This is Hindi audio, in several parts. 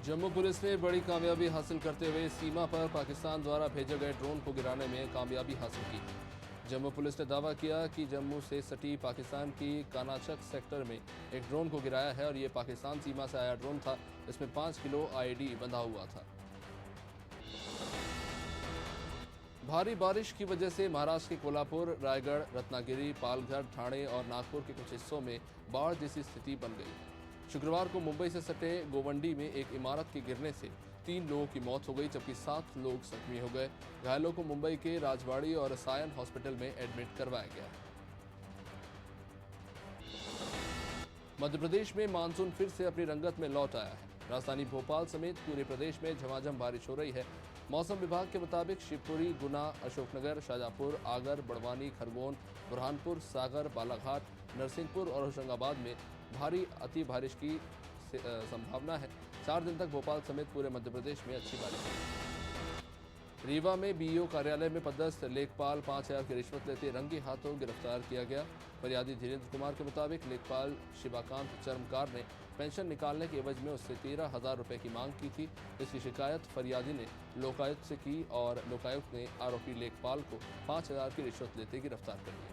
जम्मू पुलिस ने बड़ी कामयाबी हासिल करते हुए सीमा पर पाकिस्तान द्वारा भेजे गए ड्रोन को गिराने में कामयाबी हासिल की। जम्मू पुलिस ने दावा किया कि जम्मू से सटी पाकिस्तान की कानाचक सेक्टर में एक ड्रोन को गिराया है और ये पाकिस्तान सीमा से आया ड्रोन था। इसमें 5 किलो आईडी बंधा हुआ था। भारी बारिश की वजह से महाराष्ट्र के कोल्हापुर, रायगढ़, रत्नागिरी, पालघर, ठाणे और नागपुर के कुछ हिस्सों में बाढ़ जैसी स्थिति बन गई है। शुक्रवार को मुंबई से सटे गोवंडी में एक इमारत के गिरने से 3 लोगों की मौत हो गई, जबकि 7 लोग जख्मी हो गए। घायलों को मुंबई के राजवाड़ी और सायन हॉस्पिटल में एडमिट करवाया गया है। मध्य प्रदेश में मानसून फिर से अपनी रंगत में लौट आया है। राजधानी भोपाल समेत पूरे प्रदेश में झमाझम बारिश हो रही है। मौसम विभाग के मुताबिक शिवपुरी, गुना, अशोकनगर, शाजापुर, आगर, बड़वानी, खरगोन, बुरहानपुर, सागर, बालाघाट, नरसिंहपुर और होशंगाबाद में भारी अति बारिश की संभावना है। 4 दिन तक भोपाल समेत पूरे मध्य प्रदेश में अच्छी बारिश होगी। रीवा में बीईओ कार्यालय में पदस्थ लेखपाल 5,000 की रिश्वत लेते रंगे हाथों गिरफ्तार किया गया। फरियादी धीरेन्द्र कुमार के मुताबिक लेखपाल शिवाकांत चरमकार ने पेंशन निकालने के एवज में उससे 13,000 रुपए की मांग की थी। इसकी शिकायत फरियादी ने लोकायुक्त से की और लोकायुक्त ने आरोपी लेखपाल को 5,000 की रिश्वत लेते गिरफ्तार कर लिया।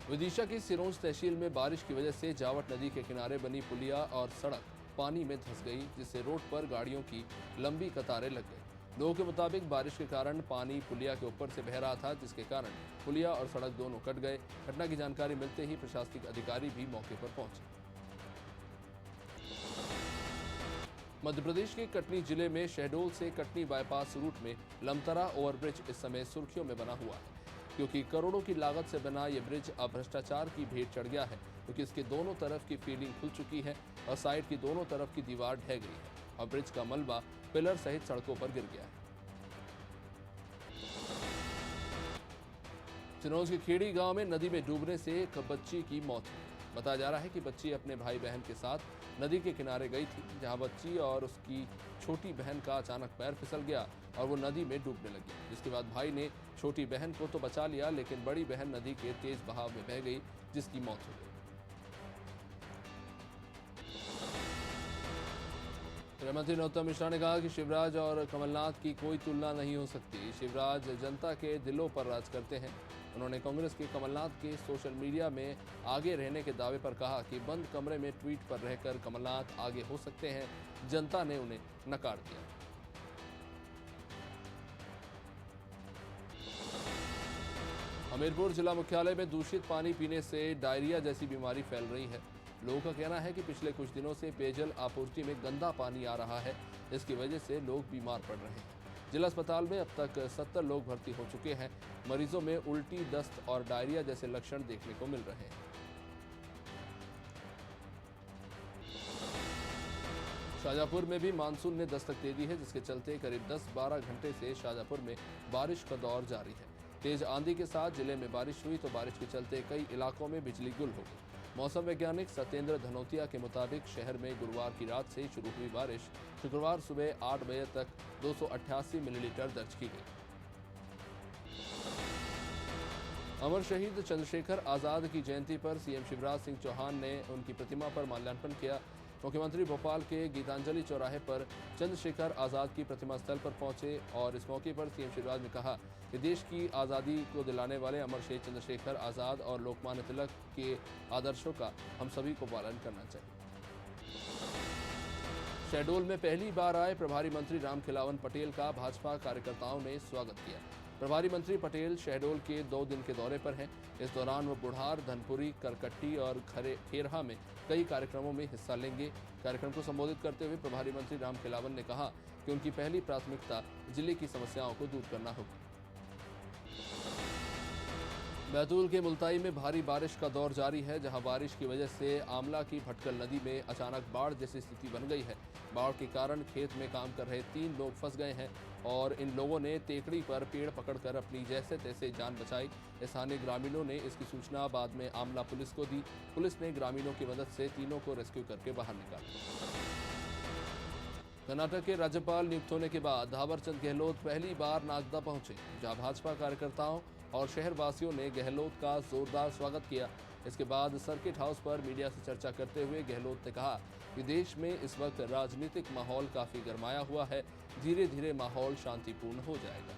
विदिशा की सिरोंज तहसील में बारिश की वजह से जावट नदी के किनारे बनी पुलिया और सड़क पानी में धंस गई, जिससे रोड पर गाड़ियों की लंबी कतारें लग गई। लोगों के मुताबिक बारिश के कारण पानी पुलिया के ऊपर से बह रहा था, जिसके कारण पुलिया और सड़क दोनों कट गए। घटना की जानकारी मिलते ही प्रशासनिक अधिकारी भी मौके पर पहुंचे। मध्य प्रदेश के कटनी जिले में शहडोल से कटनी बाईपास रूट में लमतरा ओवरब्रिज इस समय सुर्खियों में बना हुआ है, क्योंकि करोड़ों की लागत से बना यह ब्रिज अब भ्रष्टाचार की भेंट चढ़ गया है, क्योंकि इसके दोनों तरफ की फीलिंग खुल चुकी है और साइड की दोनों तरफ की दीवार ढह गई है और ब्रिज का मलबा पिलर सहित सड़कों पर गिर गया है। चिनौज के खेड़ी गांव में नदी में डूबने से एक बच्ची की मौत हुई। बताया जा रहा है कि बच्ची अपने भाई बहन के साथ नदी के किनारे गई थी, जहां बच्ची और उसकी छोटी बहन का अचानक पैर फिसल गया और वो नदी में डूबने लगी। जिसके बाद भाई ने छोटी बहन को तो बचा लिया, लेकिन बड़ी बहन नदी के तेज बहाव में बह गई, जिसकी मौत हो गई। गृहमंत्री नरोत्तम मिश्रा ने कहा कि शिवराज और कमलनाथ की कोई तुलना नहीं हो सकती। शिवराज जनता के दिलों पर राज करते हैं। उन्होंने कांग्रेस के कमलनाथ के सोशल मीडिया में आगे रहने के दावे पर कहा कि बंद कमरे में ट्वीट पर रहकर कमलनाथ आगे हो सकते हैं। जनता ने उन्हें नकार दिया। हमीरपुर जिला मुख्यालय में दूषित पानी पीने से डायरिया जैसी बीमारी फैल रही है। लोगों का कहना है कि पिछले कुछ दिनों से पेयजल आपूर्ति में गंदा पानी आ रहा है। इसकी वजह से लोग बीमार पड़ रहे हैं। जिला अस्पताल में अब तक 70 लोग भर्ती हो चुके हैं। मरीजों में उल्टी, दस्त और डायरिया जैसे लक्षण देखने को मिल रहे हैं। शाजापुर में भी मानसून ने दस्तक दे दी है, जिसके चलते करीब 10-12 घंटे से शाजापुर में बारिश का दौर जारी है। तेज आंधी के साथ जिले में बारिश हुई तो बारिश के चलते कई इलाकों में बिजली गुल हो गई। मौसम वैज्ञानिक सत्येंद्र धनोतिया के मुताबिक शहर में गुरुवार की रात से शुरू हुई बारिश शुक्रवार सुबह 8 बजे तक 288 मिलीलीटर दर्ज की गई। अमर शहीद चंद्रशेखर आजाद की जयंती पर सीएम शिवराज सिंह चौहान ने उनकी प्रतिमा पर माल्यार्पण किया। मुख्यमंत्री भोपाल के गीतांजलि चौराहे पर चंद्रशेखर आजाद की प्रतिमा स्थल पर पहुंचे और इस मौके पर सीएम शिवराज ने कहा कि देश की आज़ादी को दिलाने वाले अमर शहीद चंद्रशेखर आजाद और लोकमान्य तिलक के आदर्शों का हम सभी को पालन करना चाहिए। शहडोल में पहली बार आए प्रभारी मंत्री रामखिलावन पटेल का भाजपा कार्यकर्ताओं ने स्वागत किया। प्रभारी मंत्री पटेल शहडोल के 2 दिन के दौरे पर हैं। इस दौरान वो बुढ़ार, धनपुरी, करकट्टी और खेरहा में कई कार्यक्रमों में हिस्सा लेंगे। कार्यक्रम को संबोधित करते हुए प्रभारी मंत्री रामखिलावन ने कहा कि उनकी पहली प्राथमिकता जिले की समस्याओं को दूर करना होगी। बैतूल के मुल्ताई में भारी बारिश का दौर जारी है, जहां बारिश की वजह से आमला की भटकल नदी में अचानक बाढ़ जैसी स्थिति बन गई है। बाढ़ के कारण खेत में काम कर रहे 3 लोग फंस गए हैं और इन लोगों ने तेकड़ी पर पेड़ पकड़कर अपनी जैसे तैसे जान बचाई। स्थानीय ग्रामीणों ने इसकी सूचना बाद में आमला पुलिस को दी। पुलिस ने ग्रामीणों की मदद से तीनों को रेस्क्यू करके बाहर निकाला। कर्नाटक के राज्यपाल नियुक्त होने के बाद थावरचंद गहलोत पहली बार नागदा पहुंचे, जहां भाजपा कार्यकर्ताओं और शहरवासियों ने गहलोत का जोरदार स्वागत किया। इसके बाद सर्किट हाउस पर मीडिया से चर्चा करते हुए गहलोत ने कहा कि देश में इस वक्त राजनीतिक माहौल काफी गरमाया हुआ है, धीरे धीरे माहौल शांतिपूर्ण हो जाएगा।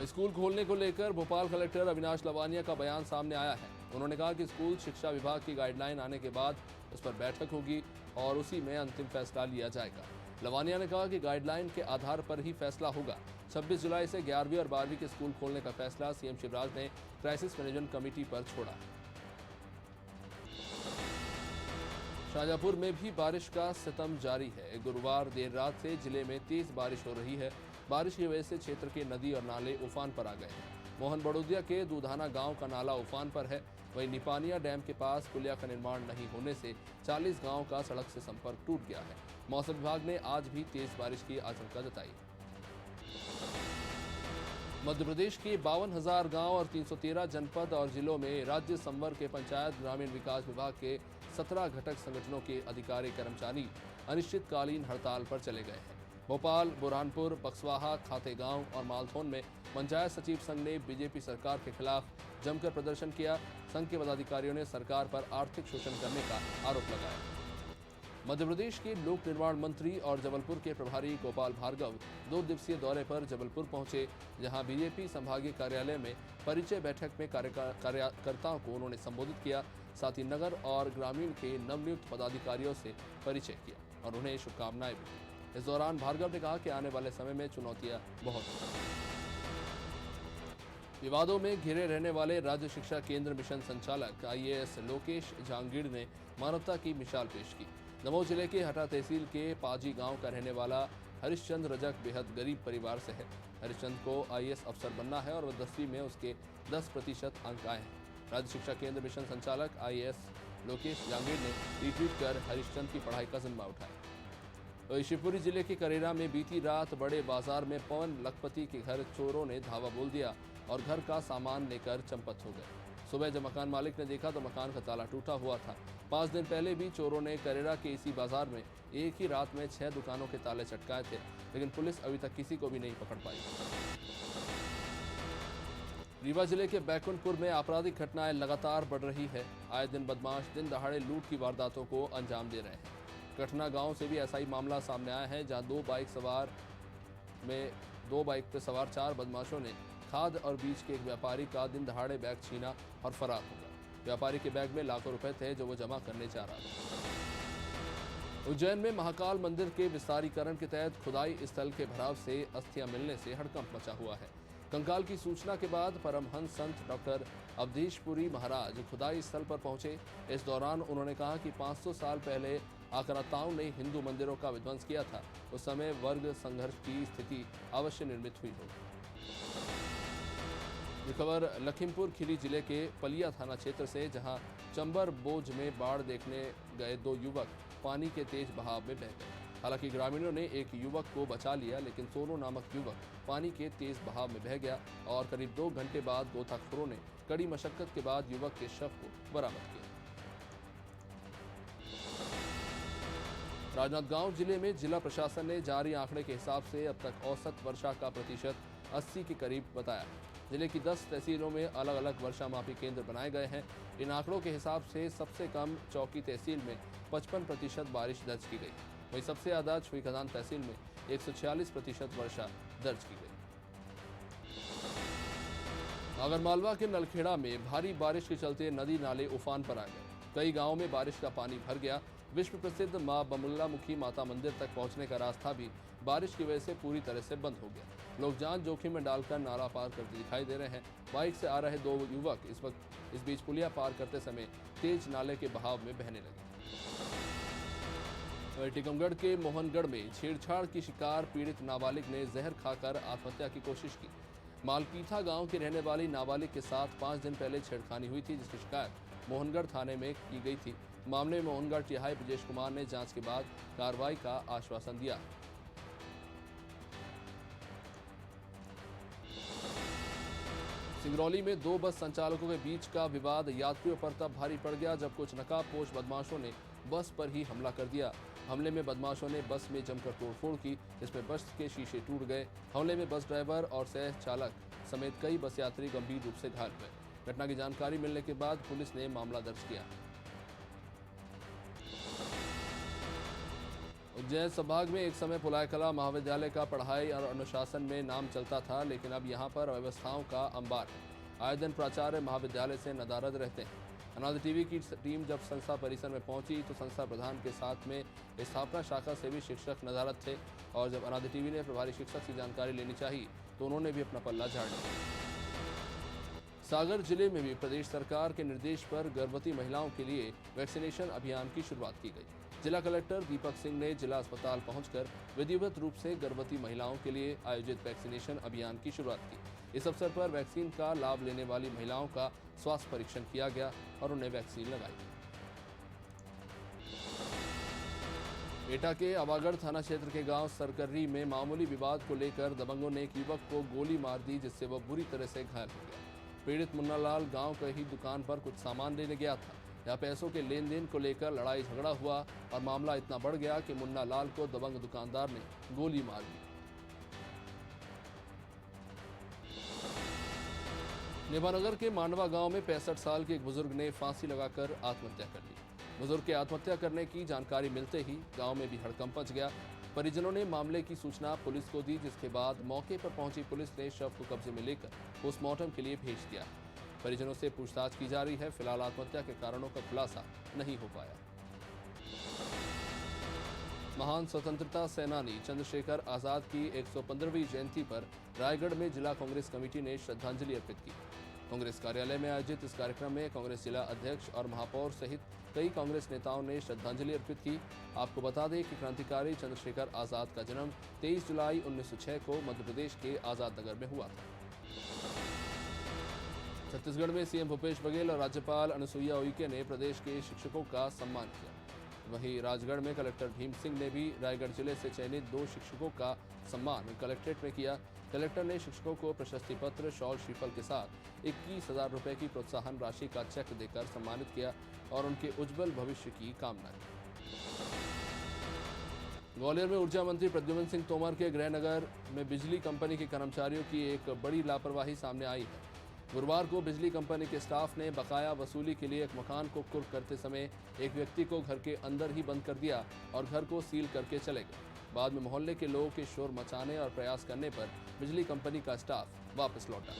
स्कूल खोलने को लेकर भोपाल कलेक्टर अविनाश लवानिया का बयान सामने आया है। उन्होंने कहा कि स्कूल शिक्षा विभाग की गाइडलाइन आने के बाद उस पर बैठक होगी और उसी में अंतिम फैसला लिया जाएगा। लवानिया ने कहा कि गाइडलाइन के आधार पर ही फैसला होगा। 26 जुलाई से 11वीं और 12वीं के स्कूल खोलने का फैसला सीएम शिवराज ने क्राइसिस मैनेजमेंट कमेटी पर छोड़ा। शाहजहांपुर में भी बारिश का सितम जारी है। गुरुवार देर रात से जिले में तेज बारिश हो रही है। बारिश की वजह से क्षेत्र के नदी और नाले उफान पर आ गए हैं। मोहन बड़ोदिया के दूधाना गांव का नाला उफान पर है। वहीं निपानिया डैम के पास पुलिया का निर्माण नहीं होने से 40 गांव का सड़क से संपर्क टूट गया है। मौसम विभाग ने आज भी तेज बारिश की आशंका जताई। मध्य प्रदेश के 52,000 गांव और 313 जनपद और जिलों में राज्य संवर्ग के पंचायत ग्रामीण विकास विभाग के 17 घटक संगठनों के अधिकारी कर्मचारी अनिश्चितकालीन हड़ताल पर चले गए हैं। भोपाल, बुरहानपुर, बक्सवाहा, खातेगांव और मालथौन में पंचायत सचिव संघ ने बीजेपी सरकार के खिलाफ जमकर प्रदर्शन किया। संघ के पदाधिकारियों ने सरकार पर आर्थिक शोषण करने का आरोप लगाया। मध्य प्रदेश के लोक निर्माण मंत्री और जबलपुर के प्रभारी गोपाल भार्गव 2 दिवसीय दौरे पर जबलपुर पहुंचे, जहां बीजेपी संभागीय कार्यालय में परिचय बैठक में कार्यकर्ताओं को उन्होंने संबोधित किया। साथ ही नगर और ग्रामीण के नवनियुक्त पदाधिकारियों से परिचय किया और उन्हें शुभकामनाएं भी दी। इस दौरान भार्गव ने कहा कि आने वाले समय में चुनौतियां बहुत हैं। विवादों में घिरे रहने वाले राज्य शिक्षा केंद्र मिशन संचालक आईएएस लोकेश जहांगीर ने मानवता की मिसाल पेश की। दमोह जिले के हटा तहसील के पाजी गांव का रहने वाला हरिश्चंद रजक बेहद गरीब परिवार से है। हरिश्चंद को आईएएस अफसर बनना है और वह 10वीं में उसके 10% अंक आए हैं। राज्य शिक्षा केंद्र मिशन संचालक आईएएस लोकेश जहांगीर ने रिट्वीट कर हरिश्चंद की पढ़ाई का जिम्मा उठाया। तो शिवपुरी जिले के करेरा में बीती रात बड़े बाजार में पवन लखपति के घर चोरों ने धावा बोल दिया और घर का सामान लेकर चंपत हो गए। सुबह जब मकान मालिक ने देखा तो मकान का ताला टूटा हुआ था। 5 दिन पहले भी चोरों ने करेरा के इसी बाजार में एक ही रात में 6 दुकानों के ताले चटकाए थे, लेकिन पुलिस अभी तक किसी को भी नहीं पकड़ पाई। रीवा जिले के बैकुंठपुर में आपराधिक घटनाएं लगातार बढ़ रही है। आए दिन बदमाश दिन दहाड़े लूट की वारदातों को अंजाम दे रहे हैं। कठना गांव से भी ऐसा ही मामला सामने आया है, जहां 2 बाइक पर सवार 4 बदमाशों ने खाद और बीज के एक व्यापारी का दिन दहाड़े बैग छीना और फरार हो गया। व्यापारी के बैग में लाखों रुपए थे जो वो जमा करने जा रहा था। उज्जैन में महाकाल मंदिर के विस्तारीकरण के तहत खुदाई स्थल के भराव से अस्थियां मिलने से हड़कंप मचा हुआ है। कंकाल की सूचना के बाद परमहंस संत डॉक्टर अवधेशपुरी महाराज खुदाई स्थल पर पहुंचे। इस दौरान उन्होंने कहा कि 500 साल पहले आक्रांताओं ने हिंदू मंदिरों का विध्वंस किया था। उस समय वर्ग संघर्ष की स्थिति अवश्य निर्मित हुई होगी। ये खबर लखीमपुर खीरी जिले के पलिया थाना क्षेत्र से, जहां चंबर बोझ में बाढ़ देखने गए 2 युवक पानी के तेज बहाव में बह गए। हालांकि ग्रामीणों ने एक युवक को बचा लिया, लेकिन सोनू नामक युवक पानी के तेज बहाव में बह गया और करीब 2 घंटे बाद गोताखोरों ने कड़ी मशक्कत के बाद युवक के शव को बरामद किया। राजनांदगांव जिले में जिला प्रशासन ने जारी आंकड़े के हिसाब से अब तक औसत वर्षा का प्रतिशत 80 के करीब बताया। जिले की 10 तहसीलों में अलग अलग वर्षा मापी केंद्र बनाए गए हैं। इन आंकड़ों के हिसाब से सबसे कम चौकी तहसील में 55% बारिश दर्ज की गई। वहीं सबसे ज्यादा छुईखदान तहसील में 146% वर्षा दर्ज की गई। आगरमालवा के नलखेड़ा में भारी बारिश के चलते नदी नाले उफान पर आ गए। कई गांवों में बारिश का पानी भर गया। विश्व प्रसिद्ध मां बमुल्लामुखी माता मंदिर तक पहुंचने का रास्ता भी बारिश की वजह से पूरी तरह से बंद हो गया। लोग जान जोखिम में डालकर नाला पार करते दिखाई दे रहे हैं। बाइक से आ रहे 2 युवक इस बीच पुलिया पार करते समय तेज नाले के बहाव में बहने लगे। टीकमगढ़ के मोहनगढ़ में छेड़छाड़ की शिकार पीड़ित नाबालिग ने जहर खाकर आत्महत्या की कोशिश की। मालपीथा गांव की रहने वाली नाबालिग के साथ 5 दिन पहले छेड़खानी हुई थी, जिसकी शिकायत मोहनगढ़ थाने में की गई थी। मामले में मोहनगढ़ टीआई ब्रजेश कुमार ने जांच के बाद कार्रवाई का आश्वासन दिया। सिंगरौली में 2 बस संचालकों के बीच का विवाद यात्रियों पर तब भारी पड़ गया जब कुछ नकाबपोश बदमाशों ने बस पर ही हमला कर दिया। हमले में बदमाशों ने बस में जमकर तोड़फोड़ की, जिसमें बस के शीशे टूट गए। हमले में बस ड्राइवर और सह चालक समेत कई बस यात्री गंभीर रूप से घायल हुए। घटना की जानकारी मिलने के बाद पुलिस ने मामला दर्ज किया। उज्जैन संभाग में एक समय पुलायकला महाविद्यालय का पढ़ाई और अनुशासन में नाम चलता था, लेकिन अब यहां पर अव्यवस्थाओं का अंबार है। आए दिन प्राचार्य महाविद्यालय से नदारद रहते हैं। अनादि टीवी की टीम जब संस्था परिसर में पहुंची तो संस्था प्रधान के साथ में स्थापना शाखा से भी शिक्षक नदारद थे, और जब अनादि टीवी ने प्रभारी शिक्षक से जानकारी लेनी चाहिए तो उन्होंने भी अपना पल्ला झाड़ लिया। सागर जिले में भी प्रदेश सरकार के निर्देश पर गर्भवती महिलाओं के लिए वैक्सीनेशन अभियान की शुरुआत की गई। जिला कलेक्टर दीपक सिंह ने जिला अस्पताल पहुंचकर विधिवत रूप से गर्भवती महिलाओं के लिए आयोजित वैक्सीनेशन अभियान की शुरुआत की। इस अवसर पर वैक्सीन का लाभ लेने वाली महिलाओं का स्वास्थ्य परीक्षण किया गया और उन्हें वैक्सीन लगाई गई। एटा के अवागढ़ थाना क्षेत्र के गांव सरकर्री में मामूली विवाद को लेकर दबंगों ने एक युवक को गोली मार दी, जिससे वह बुरी तरह से घायल हो गया। पीड़ित मुन्ना लाल गांव की ही दुकान पर कुछ सामान लेने गया था। यहाँ पैसों के लेन देन को लेकर लड़ाई झगड़ा हुआ और मामला इतना बढ़ गया कि मुन्ना लाल को दबंग दुकानदार ने गोली मार दी। नेभानगर के मांडवा गांव में 65 साल के एक बुजुर्ग ने फांसी लगाकर आत्महत्या कर ली। बुजुर्ग के आत्महत्या करने की जानकारी मिलते ही गांव में भी हड़कंप मच गया। परिजनों ने मामले की सूचना पुलिस को दी, जिसके बाद मौके पर पहुंची पुलिस ने शव को कब्जे में लेकर पोस्टमार्टम के लिए भेज दिया। परिजनों से पूछताछ की जा रही है। फिलहाल आत्महत्या के कारणों का खुलासा नहीं हो पाया। महान स्वतंत्रता सेनानी चंद्रशेखर आजाद की 115वीं जयंती पर रायगढ़ में जिला कांग्रेस कमेटी ने श्रद्धांजलि अर्पित की। कांग्रेस कार्यालय में आयोजित इस कार्यक्रम में कांग्रेस जिला अध्यक्ष और महापौर सहित कई कांग्रेस नेताओं ने श्रद्धांजलि अर्पित की। आपको बता दें कि क्रांतिकारी चंद्रशेखर आजाद का जन्म 23 जुलाई 1906 को मध्य प्रदेश के आजाद नगर में हुआ था। छत्तीसगढ़ में सीएम भूपेश बघेल और राज्यपाल अनुसुईया उइके ने प्रदेश के शिक्षकों का सम्मान किया। वहीं राजगढ़ में कलेक्टर भीम सिंह ने भी रायगढ़ जिले से चयनित 2 शिक्षकों का सम्मान कलेक्ट्रेट में किया। कलेक्टर ने शिक्षकों को प्रशस्ति पत्र, शॉल, श्रीफल के साथ 21,000 रुपए की प्रोत्साहन राशि का चेक देकर सम्मानित किया और उनके उज्जवल भविष्य की कामना की। ग्वालियर में ऊर्जा मंत्री प्रद्युम्न सिंह तोमर के गृहनगर में बिजली कंपनी के कर्मचारियों की एक बड़ी लापरवाही सामने आई है। गुरुवार को बिजली कंपनी के स्टाफ ने बकाया वसूली के लिए एक मकान को कुर्क करते समय एक व्यक्ति को घर के अंदर ही बंद कर दिया और घर को सील करके चले गए। बाद में मोहल्ले के लोगों के शोर मचाने और प्रयास करने पर बिजली कंपनी का स्टाफ वापस लौटा।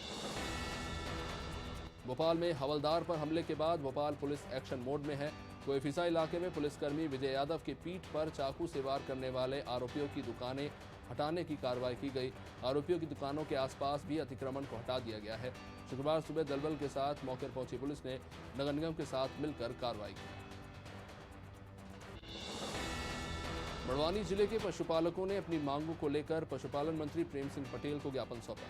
भोपाल में हवलदार पर हमले के बाद भोपाल पुलिस एक्शन मोड में है। कोएफिसा इलाके में पुलिसकर्मी विजय यादव की पीठ पर चाकू से वार करने वाले आरोपियों की दुकानें हटाने की कार्रवाई की गई। आरोपियों की दुकानों के आसपास भी अतिक्रमण को हटा दिया गया है। शुक्रवार सुबह दलबल के साथ मौके पर पहुंची पुलिस ने नगर निगम के साथ मिलकर कार्रवाई की। बड़वानी जिले के पशुपालकों ने अपनी मांगों को लेकर पशुपालन मंत्री प्रेम सिंह पटेल को ज्ञापन सौंपा।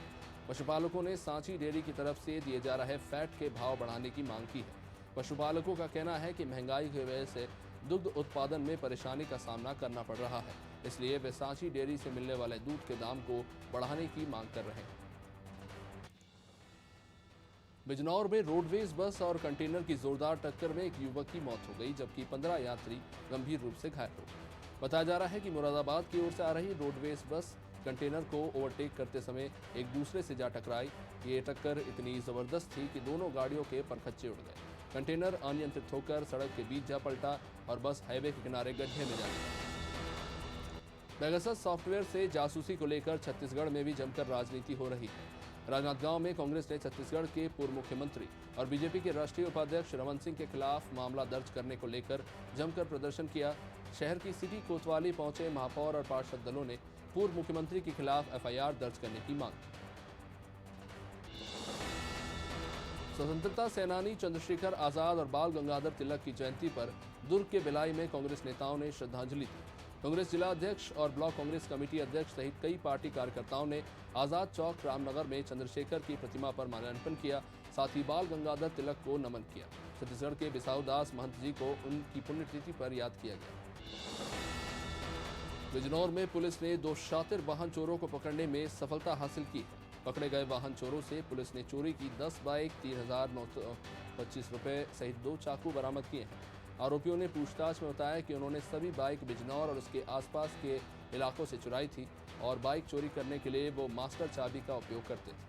पशुपालकों ने सांची डेयरी की तरफ से दिए जा रहे फैट के भाव बढ़ाने की मांग की है। पशुपालकों का कहना है कि महंगाई की वजह से दुग्ध उत्पादन में परेशानी का सामना करना पड़ रहा है, इसलिए वे सांची डेयरी से मिलने वाले दूध के दाम को बढ़ाने की मांग कर रहे हैं। बिजनौर में रोडवेज बस और कंटेनर की जोरदार टक्कर में एक युवक की मौत हो गई, जबकि 15 यात्री गंभीर रूप से घायल हो गए। बताया जा रहा है कि मुरादाबाद की ओर से आ रही रोडवेज बस कंटेनर को ओवरटेक करते समय एक दूसरे से जा टकराई। ये टक्कर इतनी जबरदस्त थी कि दोनों गाड़ियों के परखच्चे उड़ गए। कंटेनर अनियंत्रित होकर सड़क के बीच जा पलटा और बस हाईवे के किनारे गड्ढे में जा गिरा। पेगासस सॉफ्टवेयर से जासूसी को लेकर छत्तीसगढ़ में भी जमकर राजनीति हो रही है। राजनांदगांव में कांग्रेस ने छत्तीसगढ़ के पूर्व मुख्यमंत्री और बीजेपी के राष्ट्रीय उपाध्यक्ष रमन सिंह के खिलाफ मामला दर्ज करने को लेकर जमकर प्रदर्शन किया। शहर की सिटी कोतवाली पहुंचे महापौर और पार्षद दलों ने पूर्व मुख्यमंत्री के खिलाफ एफआईआर दर्ज करने की मांग की। स्वतंत्रता सेनानी चंद्रशेखर आजाद और बाल गंगाधर तिलक की जयंती पर दुर्ग के भिलाई में कांग्रेस नेताओं ने श्रद्धांजलि दी। कांग्रेस जिला अध्यक्ष और ब्लॉक कांग्रेस कमेटी अध्यक्ष सहित कई पार्टी कार्यकर्ताओं ने आजाद चौक रामनगर में चंद्रशेखर की प्रतिमा पर माल्यार्पण किया। साथ ही बाल गंगाधर तिलक को नमन किया। छत्तीसगढ़ के बिसाऊ दास महंत जी को उनकी पुण्यतिथि पर याद किया गया। बिजनौर में पुलिस ने 2 शातिर वाहन चोरों को पकड़ने में सफलता हासिल की है। पकड़े गए वाहन चोरों से पुलिस ने चोरी की 10 बाइक, 3,925 रुपए सहित 2 चाकू बरामद किए हैं। आरोपियों ने पूछताछ में बताया कि उन्होंने सभी बाइक बिजनौर और उसके आसपास के इलाकों से चुराई थी और बाइक चोरी करने के लिए वो मास्टर चाबी का उपयोग करते थे।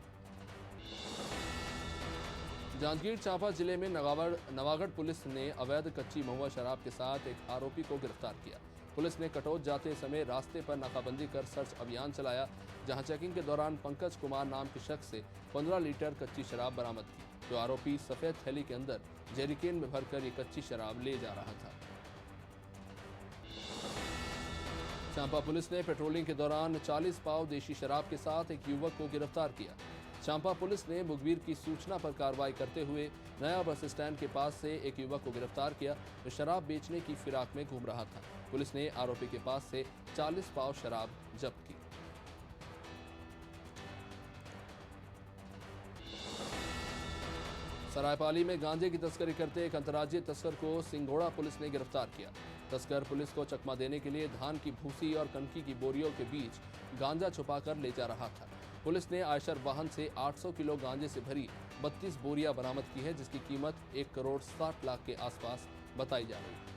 जांजगीर चांपा जिले में नवागढ़ पुलिस ने अवैध कच्ची महुआ शराब के साथ एक आरोपी को गिरफ्तार किया। पुलिस ने कटौत जाते समय रास्ते पर नाकाबंदी कर सर्च अभियान चलाया, जहां चेकिंग के दौरान पंकज कुमार नाम के शख्स से 15 लीटर कच्ची शराब बरामद की। जो आरोपी सफेद थैली के अंदर जेरिकेन में भरकर ये कच्ची शराब ले जा रहा था। चांपा पुलिस ने पेट्रोलिंग के दौरान 40 पाव देशी शराब के साथ एक युवक को गिरफ्तार किया। चांपा पुलिस ने मुखबिर की सूचना पर कार्रवाई करते हुए नया बस स्टैंड के पास से एक युवक को गिरफ्तार किया, जो शराब बेचने की फिराक में घूम रहा था। पुलिस ने आरोपी के पास से 40 पाव शराब जब्त की। सरायपाली में गांजे की तस्करी करते एक अंतर्राज्यीय तस्कर को सिंगोड़ा पुलिस ने गिरफ्तार किया। तस्कर पुलिस को चकमा देने के लिए धान की भूसी और कनकी की बोरियों के बीच गांजा छुपाकर ले जा रहा था। पुलिस ने आयशर वाहन से 800 किलो गांजे से भरी 32 बोरियां बरामद की है, जिसकी कीमत 1 करोड़ 60 लाख के आसपास बताई जा रही है।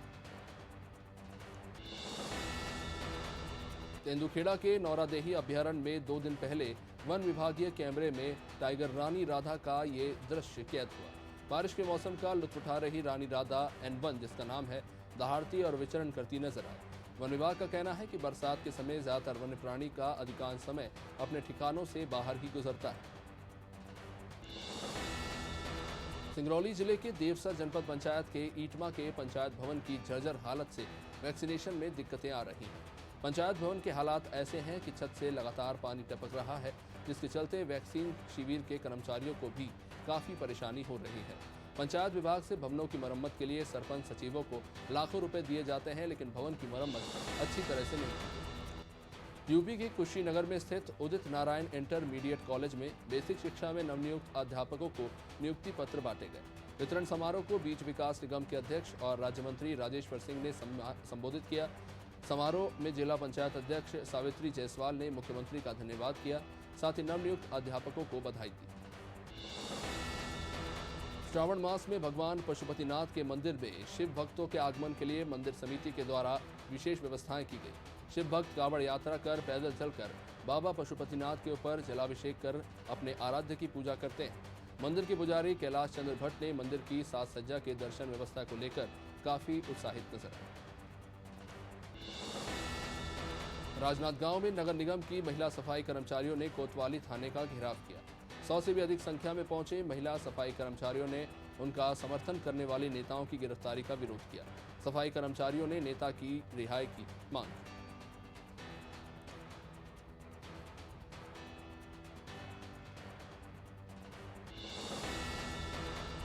तेंदुखेड़ा के नौरादेही अभ्यारण्य में 2 दिन पहले वन विभागीय कैमरे में टाइगर रानी राधा का ये दृश्य कैद हुआ। बारिश के मौसम का लुत्फ उठा रही रानी राधा N1, जिसका नाम है, दहाड़ती और विचरण करती नजर आई। वन विभाग का कहना है कि बरसात के समय ज्यादातर वन्य प्राणी का अधिकांश समय अपने ठिकानों से बाहर ही गुजरता है। सिंगरौली जिले के देवसर जनपद पंचायत के ईटमा के पंचायत भवन की जर्जर हालत से वैक्सीनेशन में दिक्कतें आ रही हैं। पंचायत भवन के हालात ऐसे हैं कि छत से लगातार पानी टपक रहा है, जिसके चलते वैक्सीन शिविर के कर्मचारियों को भी काफी परेशानी हो रही है। पंचायत विभाग से भवनों की मरम्मत के लिए सरपंच सचिवों को लाखों रुपए दिए जाते हैं, लेकिन भवन की मरम्मत अच्छी तरह से नहीं होती। यूपी के कुशीनगर में स्थित उदित नारायण इंटरमीडिएट कॉलेज में बेसिक शिक्षा में नवनियुक्त अध्यापकों को नियुक्ति पत्र बांटे गए। वितरण समारोह को बीच विकास निगम के अध्यक्ष और राज्य मंत्री राजेश्वर सिंह ने संबोधित किया। समारोह में जिला पंचायत अध्यक्ष सावित्री जायसवाल ने मुख्यमंत्री का धन्यवाद किया, साथ ही नवनियुक्त अध्यापकों को बधाई दी। श्रावण मास में भगवान पशुपतिनाथ के मंदिर में शिव भक्तों के आगमन के लिए मंदिर समिति के द्वारा विशेष व्यवस्थाएं की गई। शिव भक्त कावड़ यात्रा कर पैदल चलकर बाबा पशुपतिनाथ के ऊपर जलाभिषेक कर अपने आराध्य की पूजा करते हैं। मंदिर के पुजारी कैलाश चंद्र भट्ट ने मंदिर की साज सज्जा के दर्शन व्यवस्था को लेकर काफी उत्साहित नजर आए। राजनांदगांव में नगर निगम की महिला सफाई कर्मचारियों ने कोतवाली थाने का घेराव किया। 100 से भी अधिक संख्या में पहुंचे महिला सफाई कर्मचारियों ने उनका समर्थन करने वाले नेताओं की गिरफ्तारी का विरोध किया। सफाई कर्मचारियों ने नेता की रिहाई की मांग की।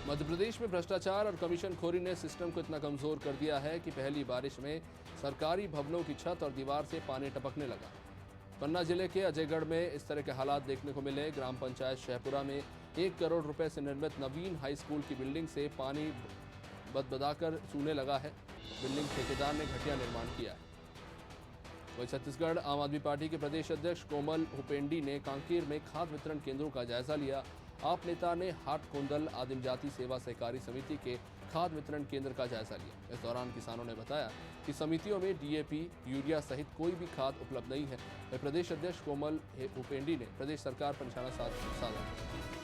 मध्य प्रदेश में भ्रष्टाचार और कमीशनखोरी ने सिस्टम को इतना कमजोर कर दिया है कि पहली बारिश में सरकारी भवनों की छत और दीवार से पानी टपकने लगा। पन्ना जिले के अजयगढ़ में इस तरह के हालात देखने को मिले। ग्राम पंचायत शहपुरा में 1 करोड़ रुपए से निर्मित नवीन हाई स्कूल की बिल्डिंग से पानी बदबदाकर चूने लगा है। बिल्डिंग ठेकेदार ने घटिया निर्माण किया है। वहीं छत्तीसगढ़ आम आदमी पार्टी के प्रदेश अध्यक्ष कोमल हुपेंडी ने कांकेर में खाद वितरण केंद्रों का जायजा लिया। आप नेता ने हाटकोंदल आदिम जाति सेवा सहकारी समिति के खाद वितरण केंद्र का जायजा लिया। इस दौरान किसानों ने बताया कि समितियों में डीएपी, यूरिया सहित कोई भी खाद उपलब्ध नहीं है। प्रदेश अध्यक्ष कोमल हुपेंडी ने प्रदेश सरकार पर निशाना साधा।